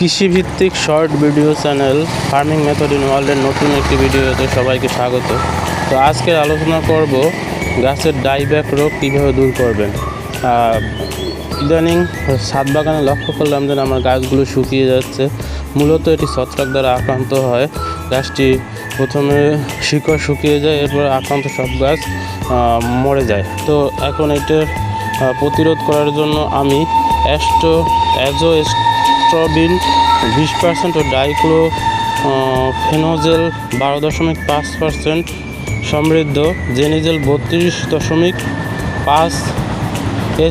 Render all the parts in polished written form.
কৃষিভিত্তিক short video channel farming method in ওয়ার্ল্ডের নতুন একটি ভিডিওতে সবাইকে স্বাগত। তো আজকে আলোচনা করব গাছের ডাইব্যাক রোগ কীভাবে দূর করবেন। ইদানিং ছাদ বাগানে লক্ষ্য করলাম যে আমার গাছগুলো শুকিয়ে যাচ্ছে। মূলত এটি ছত্রাক দ্বারা আক্রান্ত হয়। গাছটি প্রথমে শিকড় শুকিয়ে যায়, এরপর আক্রান্ত সব গাছ মরে যায়। তো এখন এটার প্রতিরোধ করার জন্য আমি অ্যাজোস্ট্রোবিন 20% ও ডাইক্লোফেনোজেল 12.5% সমৃদ্ধ জেনিজেল 32.5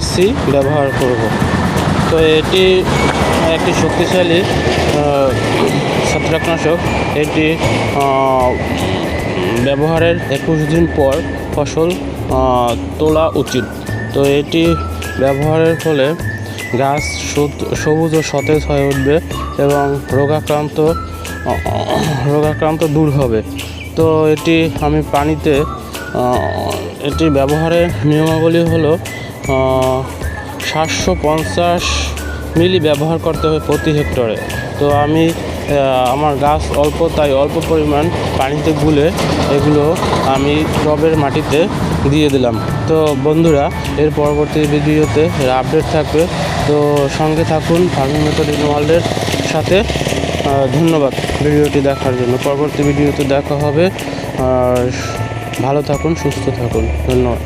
SC ব্যবহার করব। তো এটি একটি শক্তিশালী ছত্রাকনাশক। এটি ব্যবহারের 21 দিন পর ফসল তোলা উচিত। তো এটি ব্যবহারের ফলে গাছ সবুজ ও সতেজ হয়ে উঠবে এবং রোগাক্রান্ত দূর হবে। তো এটি আমি পানিতে এটি ব্যবহারের নিয়মাবলী হলো 750 মিলি ব্যবহার করতে হবে প্রতি হেক্টরে। তো আমি আমার গাছ অল্প, তাই অল্প পরিমাণ পানিতে গুলে এগুলো আমি টবের মাটিতে দিয়ে দিলাম। তো বন্ধুরা, এর পরবর্তী ভিডিওতে আপডেট থাকবে। তো সঙ্গে থাকুন ফার্মিং মেথড ইন ওয়ার্ল্ডের সাথে। ধন্যবাদ ভিডিওটি দেখার জন্য। পরবর্তী ভিডিওতে দেখা হবে। আর ভালো থাকুন, সুস্থ থাকুন। ধন্যবাদ।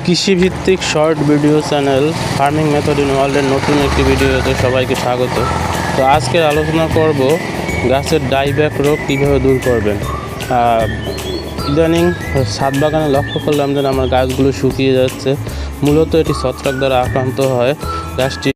কৃষিভিত্তিক short video channel farming method in ওয়ার্ল্ডের নতুন একটি ভিডিওতে সবাইকে স্বাগত। তো আজকে আলোচনা করব গাছের ডাইব্যাক রোগ কীভাবে দূর করবেন। ইদানিং ছাদ বাগানে লক্ষ্য করলাম যে আমার গাছগুলো শুকিয়ে যাচ্ছে। মূলত এটি ছত্রাক দ্বারা আক্রান্ত হয়। গাছটি